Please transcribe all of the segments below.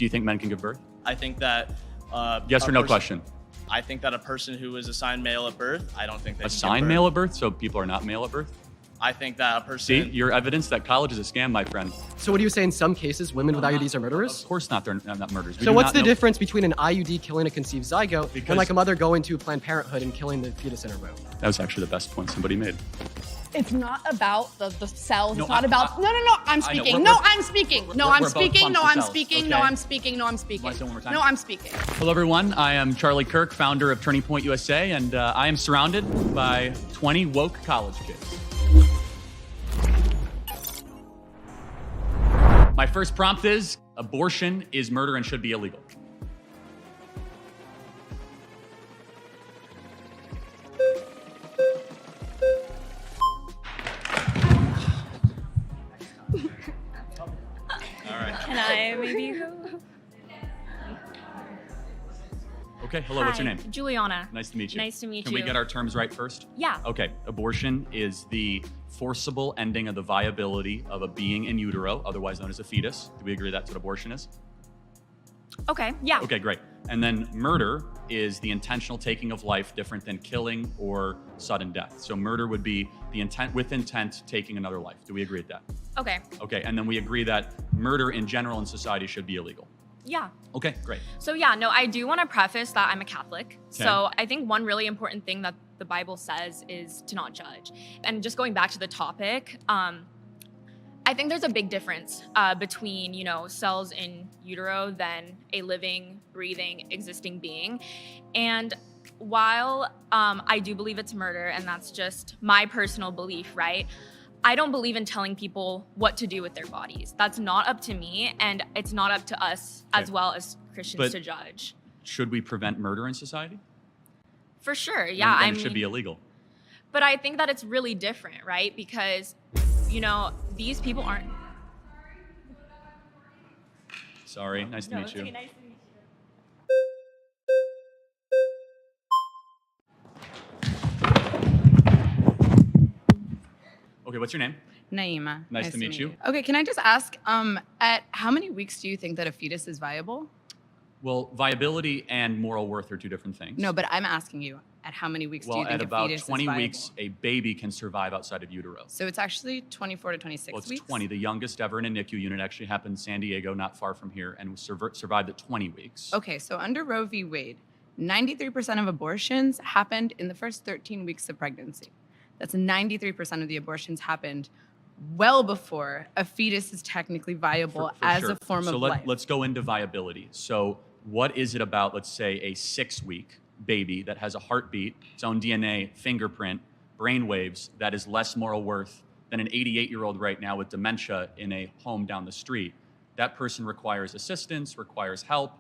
Do you think men can give birth? I think that yes or no question. I think that a person who is assigned male at birth, I don't think they Assigned male at birth, so people are not male at birth? I think that a person... See, your evidence that college is a scam, my friend. So what do you say in some cases women with IUDs are murderers? Of course not, they're not murderers. So what's the difference between an IUD killing a conceived zygote and like a mother going to Planned Parenthood and killing the fetus in her womb? That was actually the best point somebody made. It's not about the cells. No, it's not about... No, I'm speaking. I'm speaking. I'm speaking. I'm speaking. I'm speaking. I'm speaking. Want to say it one more time? No, I'm speaking. Hello, everyone. I am Charlie Kirk, founder of Turning Point USA, and I am surrounded by 20 woke college kids. My first prompt is, abortion is murder and should be illegal. Can I maybe go? Okay, hello, what's your name? Juliana. Nice to meet you. Nice to meet Can you. we get our terms right first? Yeah. Okay, abortion is the forcible ending of the viability of a being in utero, otherwise known as a fetus. Do we agree that's what abortion is? Okay, yeah. Okay, great. And then murder is the intentional taking of life, different than killing or sudden death. So murder would be the intent taking another life. Do we agree with that? Okay, Okay, and then we agree that murder in general in society should be illegal. yeah. Okay, great. So yeah, no, I do want to preface that I'm a Catholic. So I think one really important thing that the Bible says is to not judge. And just going back to the topic, I think there's a big difference between, cells in utero than a living, breathing, existing being. And while I do believe it's murder, and that's just my personal belief, right? I don't believe in telling people what to do with their bodies. That's not up to me, and it's not up to us as well as Christians to judge. Should we prevent murder in society? For sure, yeah. Then it should be illegal. But I think that it's really different, right? Because, these people aren't... Sorry, nice to meet you. Nice to meet you. Okay, what's your name? Naima. Nice to meet you. Okay, can I just ask, at how many weeks do you think that a fetus is viable? Well, viability and moral worth are two different things. No, but I'm asking you, at how many weeks do you think at a about fetus 20 is viable? weeks, a baby can survive outside of utero. So it's actually 24 to 26 Well, it's weeks? 20. The youngest ever in a NICU unit actually happened in San Diego, not far from here, and survived at 20 weeks. Okay, so under Roe v. Wade, 93% of abortions happened in the first 13 weeks of pregnancy. That's 93% of the abortions happened well before a fetus is technically viable For as sure. a form of life. Let's go into viability. So what is it about, let's say, a 6-week baby that has a heartbeat, its own DNA, fingerprint, brain waves, that is less moral worth than an 88-year-old right now with dementia in a home down the street? That person requires assistance, requires help.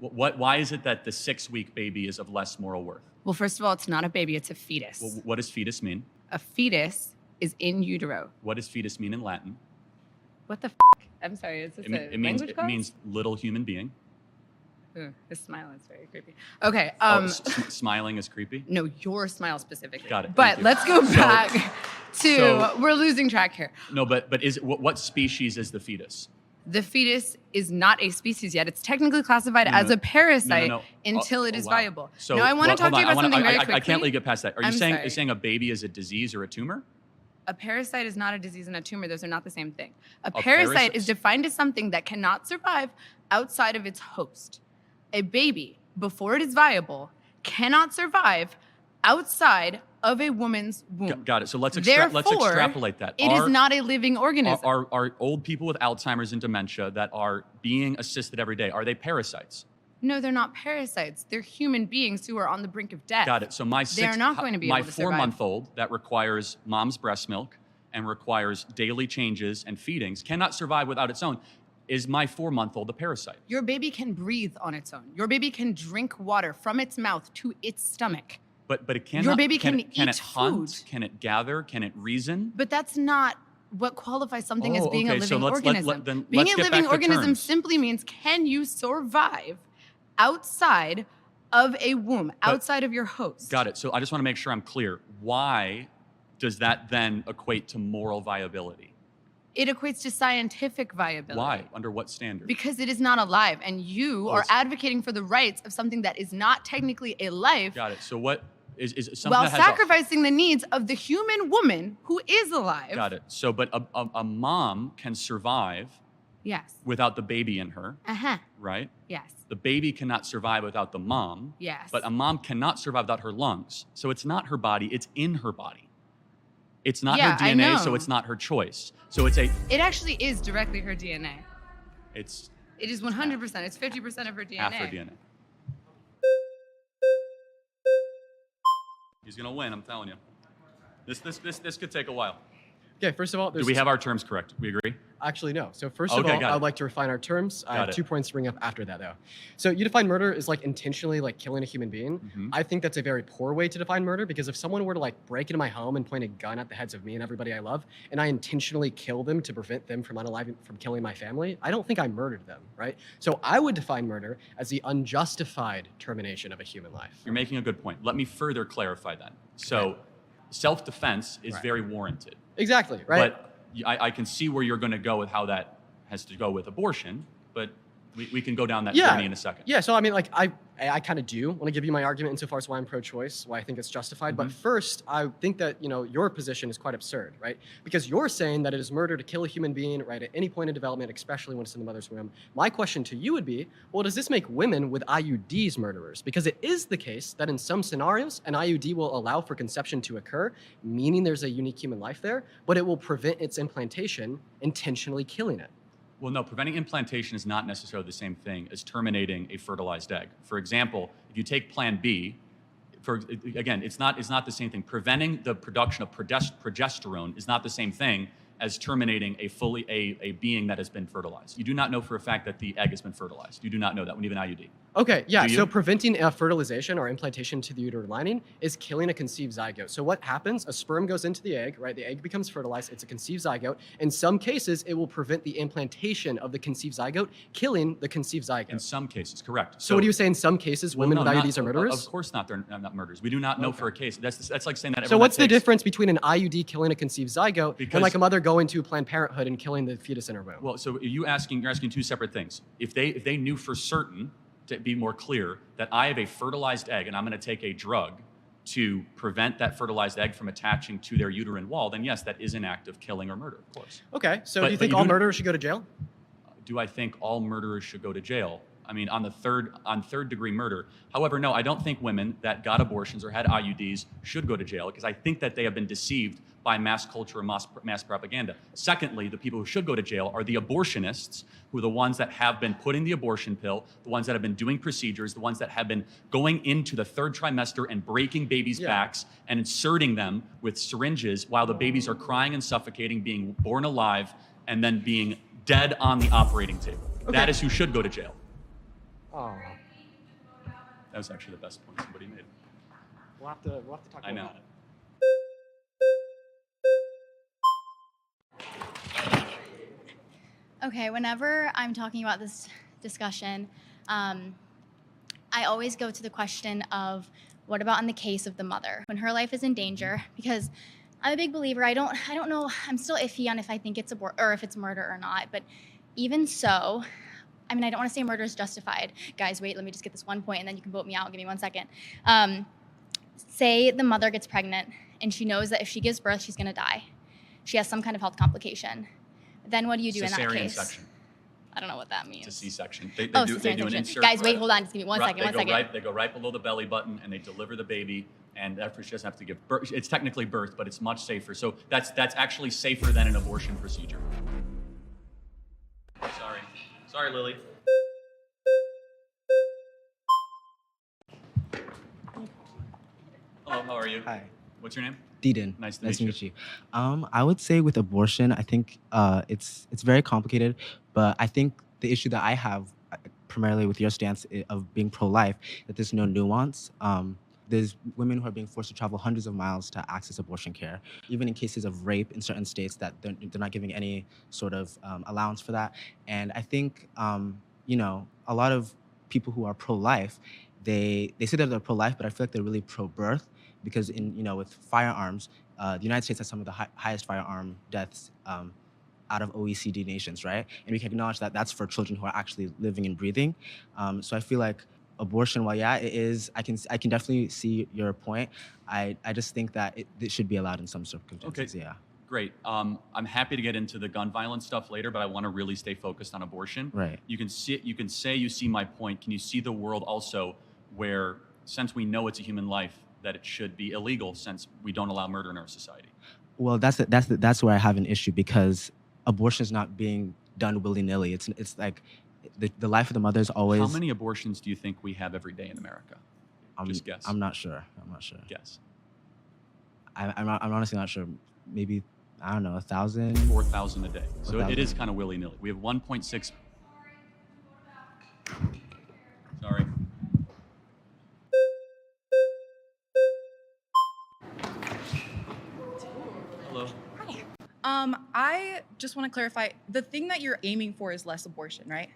Why is it that the 6-week baby is of less moral worth? Well, first of all, it's not a baby, it's a fetus. Well, what does fetus mean? A fetus is in utero. What does fetus mean in Latin? What the f***? I'm sorry, is this It a means language class? little human being. Ooh, his smile is very creepy. Okay. Smiling is creepy. No, your smile specifically. Got it. But Thank you. let's go back to we're losing track here. No, but what species is the fetus? The fetus is not a species yet. It's technically classified as a parasite until it is viable. So, now, I want to talk to you about something very quickly. I can't let you get past that. Are you sorry. saying a baby is a disease or a tumor? A parasite is not a disease and a tumor. Those are not the same thing. A parasite is defined as something that cannot survive outside of its host. A baby, before it is viable, cannot survive outside of a woman's womb. Got it. So let's extrapolate that. It is not a living organism. Are old people with Alzheimer's and dementia that are being assisted every day, are they parasites? No, they're not parasites. They're human beings who are on the brink of death. Got it. So they're not going to be able to survive. My 4-month-old that requires mom's breast milk and requires daily changes and feedings cannot survive without its own. Is my 4-month-old a parasite? Your baby can breathe on its own. Your baby can drink water from its mouth to its stomach. But it cannot. Your baby can it eat hunt? food. Can it gather? Can it reason? But that's not what qualifies something as being a living so organism. Being a living organism simply means, can you survive outside of a womb, outside of your host? Got it. So I just want to make sure I'm clear. Why does that then equate to moral viability? It equates to scientific viability. Why? Under what standard? Because it is not alive, and you are advocating for the rights of something that is not technically a life. Got it. So what is something while that has sacrificing the needs of the human woman who is alive. Got it. So, but a mom can survive Yes. without the baby in her, right? Yes. The baby cannot survive without the mom. Yes. But a mom cannot survive without her lungs. So it's not her body, it's in her body. It's not her I DNA, know. so it's not her choice. So it's It actually is directly her DNA. It is 100%. It's 50% of her DNA. half her DNA. He's gonna win, I'm telling you. This could take a while. Okay, first of all, Do we have our terms correct? We agree? Actually, no. So first of Okay, all, got I it. would like to refine our terms. I Got have it. 2 points to bring up after that, though. So you define murder as like intentionally like killing a human being. Mhm. I think that's a very poor way to define murder, because if someone were to like break into my home and point a gun at the heads of me and everybody I love, and I intentionally kill them to prevent them from from killing my family, I don't think I murdered them, right? So I would define murder as the unjustified termination of a human life. You're making a good point. Let me further clarify that. So self-defense is Right. very warranted. Exactly, right? But I can see where you're going to go with how that has to go with abortion, but we can go down that journey in a second. Yeah, so I mean, like, I kind of do want to give you my argument insofar as why I'm pro-choice, why I think it's justified. But first, I think that, your position is quite absurd, right? Because you're saying that it is murder to kill a human being, right, at any point in development, especially when it's in the mother's womb. My question to you would be, well, does this make women with IUDs murderers? Because it is the case that in some scenarios, an IUD will allow for conception to occur, meaning there's a unique human life there, but it will prevent its implantation, intentionally killing it. Well, no, preventing implantation is not necessarily the same thing as terminating a fertilized egg. For example, if you take Plan B, again, it's not the same thing. Preventing the production of progesterone is not the same thing as terminating a being that has been fertilized. You do not know for a fact that the egg has been fertilized. You do not know that when you have an IUD. Okay, yeah, Do you? so preventing fertilization or implantation to the uterine lining is killing a conceived zygote. So what happens? A sperm goes into the egg, right? The egg becomes fertilized. It's a conceived zygote. In some cases, it will prevent the implantation of the conceived zygote, killing the conceived zygote. In some cases, correct. So what do you say in some cases, women with IUDs are murderers? Of course not. They're not murderers. We do not know for a case. That's like saying that. So everyone what's that the takes- difference between an IUD killing a conceived zygote Because- and like a mother going to Planned Parenthood and killing the fetus in her womb? Well, so you're asking two separate things. If they knew for certain, to be more clear, that I have a fertilized egg and I'm going to take a drug to prevent that fertilized egg from attaching to their uterine wall, then yes, that is an act of killing or murder, of course. Okay, so But- do you but think you all do- murderers should go to jail? Do I think all murderers should go to jail? I mean, on third degree murder. However, no, I don't think women that got abortions or had IUDs should go to jail, because I think that they have been deceived by mass culture and mass propaganda. Secondly, the people who should go to jail are the abortionists, who are the ones that have been putting the abortion pill, the ones that have been doing procedures, the ones that have been going into the third trimester and breaking babies' backs and inserting them with syringes while the babies are crying and suffocating, being born alive, and then being dead on the operating table. That is who should go to jail. Oh, That was actually the best point somebody made. we'll have to talk about I know. that. Okay, whenever I'm talking about this discussion, I always go to the question of what about in the case of the mother when her life is in danger? Because I'm a big believer. I don't know. I'm still iffy on if I think it's or if it's murder or not. But even so, I mean, I don't want to say murder is justified. Guys, wait. Let me just get this one point, and then you can vote me out. Give me 1 second. Say the mother gets pregnant, and she knows that if she gives birth, she's going to die. She has some kind of health complication. Then what do you do in that Cesarean case? section. I don't know what that means. It's a C-section. They Oh, do an cesarean insert. Guys, wait, hold on. Just give me one second. They go right below the belly button and they deliver the baby, and after she doesn't have to give birth. It's technically birth, but it's much safer. So that's actually safer than an abortion procedure. Sorry, Lily. Hello, how are you? Hi. What's your name? Deedon. Nice to meet you. I would say with abortion, I think it's very complicated, but I think the issue that I have primarily with your stance of being pro-life, that there's no nuance. There's women who are being forced to travel hundreds of miles to access abortion care, even in cases of rape in certain states that they're not giving any sort of allowance for that. And I think, a lot of people who are pro-life, they say that they're pro-life, but I feel like they're really pro-birth, because with firearms, the United States has some of the highest firearm deaths out of OECD nations, right? And we can acknowledge that that's for children who are actually living and breathing. So I feel like abortion, while yeah, it is, I can definitely see your point. I just think that it should be allowed in some circumstances. Okay. Yeah. Great. I'm happy to get into the gun violence stuff later, but I want to really stay focused on abortion. Right. You can say you see my point. Can you see the world also where, since we know it's a human life, that it should be illegal since we don't allow murder in our society? Well, that's where I have an issue, because abortion is not being done willy-nilly. It's like the life of the mother is always. How many abortions do you think we have every day in America? Just guess. I'm not sure. Guess. I'm honestly not sure. Maybe, I don't know, 1,000? 4,000 a day. So 4,000. it is kind of willy-nilly. We have 1.6. Sorry. Hello. I just want to clarify, the thing that you're aiming for is less abortion, right?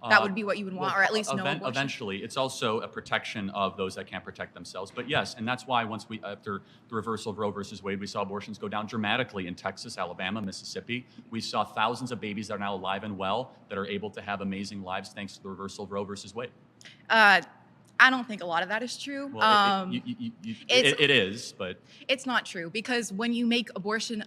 That would be what you would want, or at least no abortion? Eventually. It's also a protection of those that can't protect themselves. But yes, and that's why after the reversal of Roe versus Wade, we saw abortions go down dramatically in Texas, Alabama, Mississippi. We saw thousands of babies that are now alive and well that are able to have amazing lives thanks to the reversal of Roe versus Wade. I don't think a lot of that is true. Well, it is, but it's not true, because when you make abortion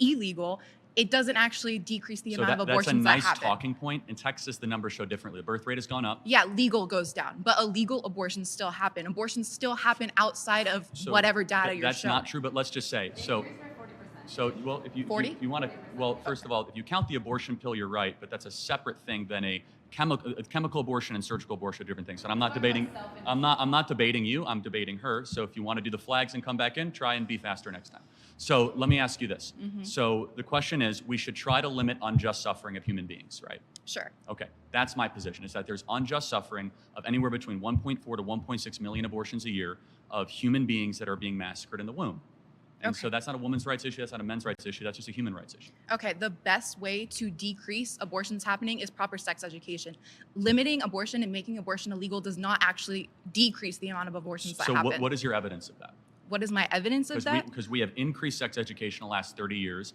illegal, it doesn't actually decrease the amount of abortions that happen. That's a nice talking point. In Texas, the numbers show differently. The birth rate has gone up. Yeah, legal goes down, but illegal abortions still happen. Abortions still happen outside of whatever data you're showing. That's not true, but let's just say, well, if you 40? you want to, well, first of all, if you count the abortion pill, you're right, but that's a separate thing than a chemical abortion and surgical abortion are different things. And I'm not debating you, I'm debating her. So if you want to do the flags and come back in, try and be faster next time. So let me ask you this. So the question is, we should try to limit unjust suffering of human beings, right? Sure. Okay, that's my position, is that there's unjust suffering of anywhere between 1.4 to 1.6 million abortions a year of human beings that are being massacred in the womb. And so that's not a women's rights issue, that's not a men's rights issue, that's just a human rights issue. Okay, the best way to decrease abortions happening is proper sex education. Limiting abortion and making abortion illegal does not actually decrease the amount of abortions that happen. So what is your evidence of that? What is my evidence of that? Because we have increased sex education in the last 30 years.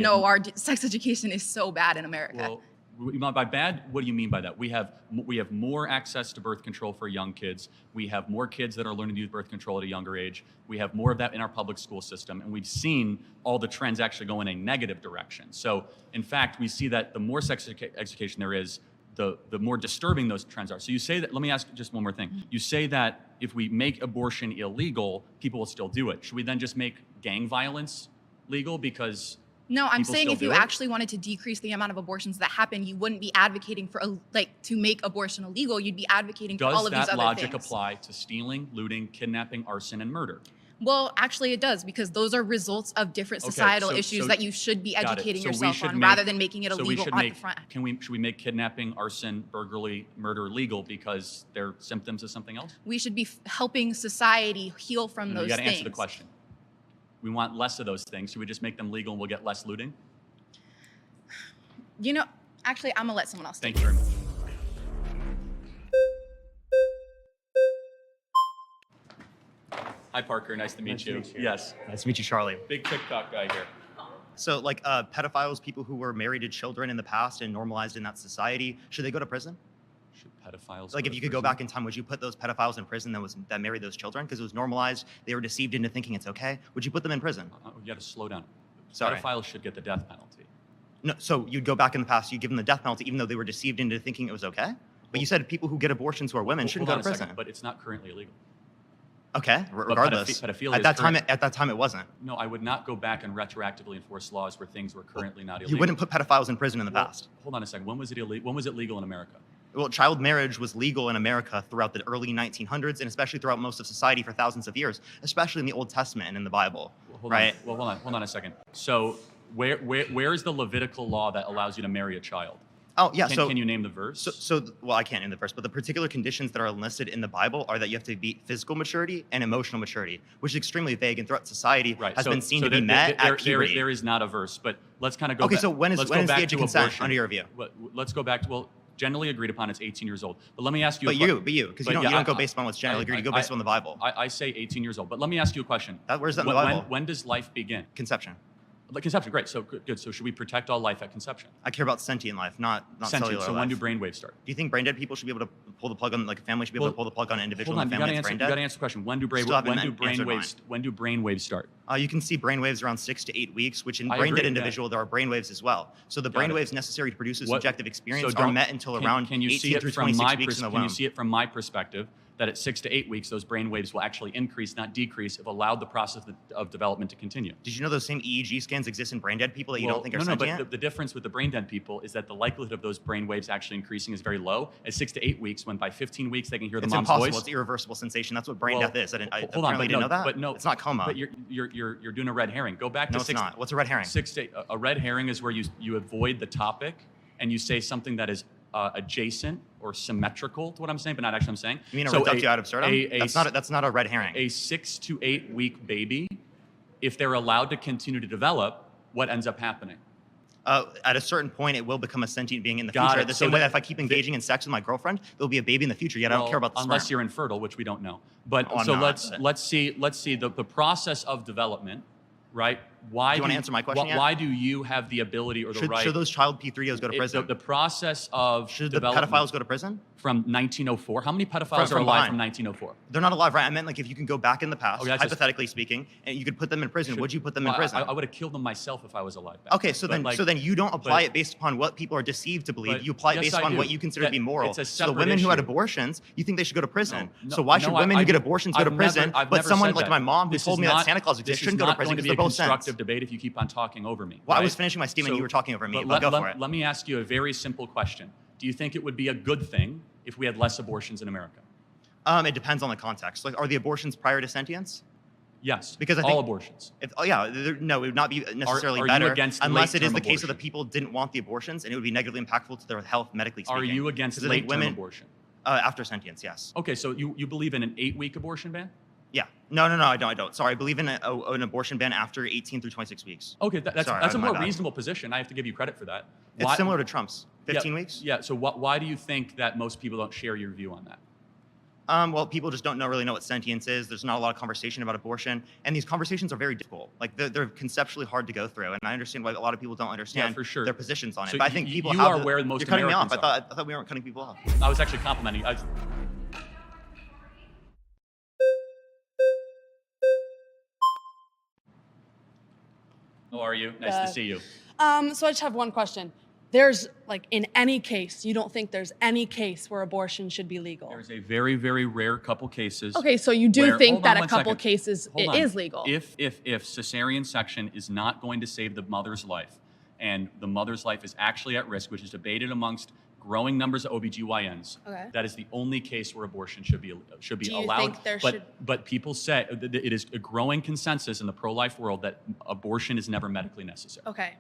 Our sex education is so bad in America. Well, by bad, what do you mean by that? We have more access to birth control for young kids. We have more kids that are learning to use birth control at a younger age. We have more of that in our public school system, and we've seen all the trends actually go in a negative direction. So, in fact, we see that the more sex education there is, the more disturbing those trends are. So you say that, let me ask just one more thing. You say that if we make abortion illegal, people will still do it. Should we then just make gang violence legal because No, I'm saying if you it? actually wanted to decrease the amount of abortions that happen, you wouldn't be advocating for to make abortion illegal. You'd be advocating for all of these other things. Does that logic apply to stealing, looting, kidnapping, arson, and murder? Well, actually it does, because those are results of different societal issues that you should be educating yourself on rather than making it illegal on the front. Should we make kidnapping, arson, burglary, murder legal because they're symptoms of something else? We should be helping society heal from those things. You got to answer the question. We want less of those things. Should we just make them legal and we'll get less looting? Actually, I'm gonna let someone else. Thank you very much. Hi, Parker. Nice to meet you. Yes. Nice to meet you, Charlie. Big TikTok guy here. So, pedophiles, people who were married to children in the past and normalized in that society, should they go to prison? Should pedophiles? If you could go back in time, would you put those pedophiles in prison that married those children because it was normalized? They were deceived into thinking it's okay. Would you put them in prison? You got to slow down. Sorry. Pedophiles should get the death penalty. No, so you'd go back in the past, you give them the death penalty, even though they were deceived into thinking it was okay. But you said people who get abortions who are women shouldn't go to prison. But it's not currently illegal. Okay, regardless. Pedophilia At that time, it wasn't. No, I would not go back and retroactively enforce laws where things were currently not illegal. You wouldn't put pedophiles in prison in the past. Hold on a second. When was it illegal? When was it legal in America? Well, child marriage was legal in America throughout the early 1900s, and especially throughout most of society for thousands of years, especially in the Old Testament and in the Bible. Hold on a second. So where is the Levitical law that allows you to marry a child? Oh, yeah. Can you name the verse? Well, I can't name the verse, but the particular conditions that are listed in the Bible are that you have to be physical maturity and emotional maturity, which is extremely vague and throughout society has been seen to be met at puberty. There is not a verse, but let's kind of go back. Okay, so when is the age of consent abortion. under your view? Let's go back to, generally agreed upon it's 18 years old. But let me ask you because you don't go based on what's generally agreed, you go based on the Bible. I say 18 years old, but let me ask you a question. Where's that in the Bible? When does life begin? Conception. Conception, great. So good. So should we protect all life at conception? I care about sentient life, not Sentient. cellular So life. when do brainwaves start? Do you think brain dead people should be able to pull the plug on, like a family should be able to pull the plug on an individual in the family that's brain You dead? got to answer the question. When do brainwaves start? You can see brainwaves around 6 to 8 weeks, which in I brain agree dead with that. individual, there are brainwaves as well. So the Got it. brainwaves necessary to produce a What- subjective experience so are don't- met until can- around can you 18 see it through from 26 my weeks in the Can you womb. see it from my perspective that at 6 to 8 weeks, those brain waves will actually increase, not decrease, if allowed the process of development to continue? Did you know those same EEG scans exist in brain dead people that you don't think are no, sentient? but the difference with the brain dead people is that the likelihood of those brain waves actually increasing is very low at 6 to 8 weeks, when by 15 weeks they can hear the It's mom's impossible. voice. It's irreversible sensation. That's what brain death is. I Hold on, apparently didn't know that. But no, it's not coma. But you're doing a red herring. Go back No, to it's 6. not. What's a red herring? A red herring is where you avoid the topic and you say something that is adjacent or symmetrical to what I'm saying, but not actually I'm saying. You mean a reductio ad absurdum? That's not a red herring. A 6 to 8 week baby, if they're allowed to continue to develop, what ends up happening? At a certain point, it will become a sentient being in the Got future. it. The So same way that- that if I keep engaging in sex with my girlfriend, there'll be a baby in the future. Yet I don't care about the unless sperm. you're infertile, which we don't know. But Oh, I'm so not. let's see the process of development, right? Why Do you wanna answer my question yet? Why do you have the ability or the right? Should those child P3Os go to prison? The process of Should the development pedophiles go to prison? from 1904. How many pedophiles are From alive behind. from 1904? They're not alive, right? I meant like if you can go back in the past, Okay, that's just- hypothetically speaking, and you could put them in prison. Would you put them in Well, prison? I would have killed them myself if I was alive. Back Okay, then. so But then you don't apply but- it based upon what people are deceived to believe. but You apply it yes, based I upon do. what you consider to be moral. It's a So the separate women who had issue. abortions, you think they should go to prison. No, So why should women who get I- abortions go I've to prison, I've but never someone said like that. my mom who This told is me that not- Santa Claus this exists is shouldn't go to not prison going to because be a they're both constructive sins? debate if you keep on talking over me. Well, I right? was finishing my statement. You were talking over me. But But go for it. let me ask you a very simple question. Do you think it would be a good thing if we had less abortions in America? It depends on the context. Like, are the abortions prior to sentience? Yes. Because I all think abortions. No, it would not be necessarily are you better against unless it is late-term the case of the abortion? people didn't want the abortions and it would be negatively impactful to their health medically speaking. Are you against 'Cause I think late-term women abortion? after sentience? Yes. Okay, so you believe in an 8-week abortion ban? Yeah. No, I don't. Sorry, I believe in an abortion ban after 18 through 26 weeks. Okay, that's Sorry, a my more bad. reasonable position. I have to give you credit for that. It's similar to Trump's 15 Yeah, weeks. Yeah. So why do you think that most people don't share your view on that? Well, people just don't really know what sentience is. There's not a lot of conversation about abortion, and these conversations are very difficult. Like they're conceptually hard to go through, and I understand why a lot of people don't understand for sure. their positions on it. So But I think people you have are the- where most You're cutting me off. Americans I thought we weren't cutting people off. I was actually complimenting. How are you? Nice to see you. So I just have one question. There's like in any case, you don't think there's any case where abortion should be legal? There's a very, very rare couple cases. Okay, so you do where- think hold that on a one couple second. cases Hold it on. is legal? If cesarean section is not going to save the mother's life, and the mother's life is actually at risk, which is debated amongst growing numbers of OBGYNs, Okay. that is the only case where abortion should be Do you allowed. think there should- But people say that it is a growing consensus in the pro-life world that abortion is never medically necessary. Okay.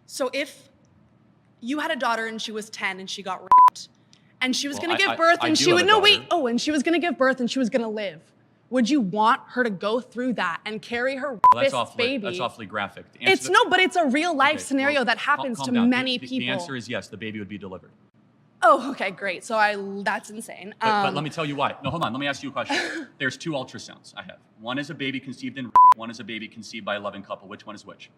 So if you had a daughter and she was 10 and she got raped and she was Well, going to I- give birth I and do she have would, a no, wait. daughter. Oh, and she was going to give birth and she was going to live. Would you want her to go through that and carry her Well, rapist baby? That's awfully graphic. The answer It's to- no, but it's a real life Okay, scenario well, that happens calm to down. many The people. answer is yes, the baby would be delivered. Oh, okay, great. So that's insane. But let me tell you why. No, hold on. Let me ask you a question. There's 2 ultrasounds I have. One is a baby conceived in rape. One is a baby conceived by a loving couple. Which one is which?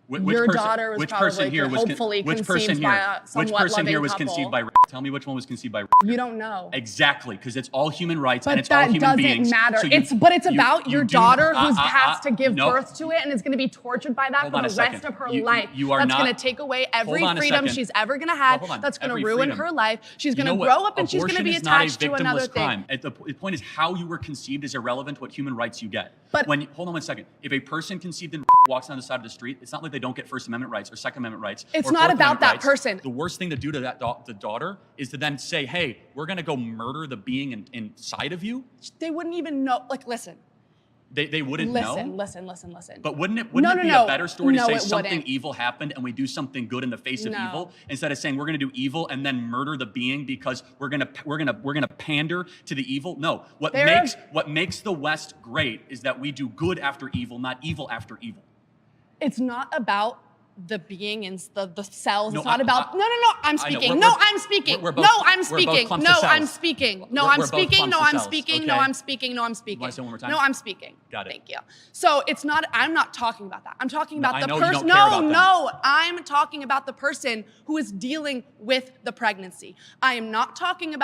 Your daughter was probably hopefully conceived by a somewhat which person here loving was couple. conceived by rape? Tell me which one was conceived by rape. You don't know. Exactly, because it's all human rights But and it's all that human doesn't beings. matter. So It's about your do- daughter who has to give no. birth to it and is going to be tortured by that Hold for on the a second. rest of her You- life. you are That's not- going to take away every Hold on a freedom second. she's ever going to have. Well, hold on. That's going to Every ruin freedom. her life. She's going You to know grow what? up and she's going to be Abortion is not a attached to another victimless thing. crime. The point is how you were conceived is irrelevant to what human rights you get. But- Hold on one second. If a person conceived in walks down the side of the street, it's not like they don't get First Amendment rights or Second Amendment rights. It's or not Fourth about Amendment that rights. person. The worst thing to do to the daughter is to then say, "Hey, we're gonna go murder the being inside of you." They wouldn't even know. Like, listen. They wouldn't know. Listen. But wouldn't it be No. a better story to No, say it something wouldn't. evil happened and we do something good in the face of No. evil instead of saying we're going to do evil and then murder the being because we're going to pander to the evil? No. What makes the West great is that we do good after evil, not evil after evil. It's not about the being in the cells. No, It's not about. No. I'm I know. speaking. We're- No, we're- I'm speaking. we're both- No, I'm we're both speaking. clumps No, of cells. I'm speaking. No, We're- I'm we're both speaking. clumps No, of I'm cells, speaking. No, okay? I'm speaking. No, I'm speaking. Wanna say it one more time? No, I'm speaking. Got it. Thank you. So it's not. I'm not talking about that. I'm talking No, about I the know you don't person. care about them. No. I'm talking about the person who is dealing with the pregnancy. I am not talking about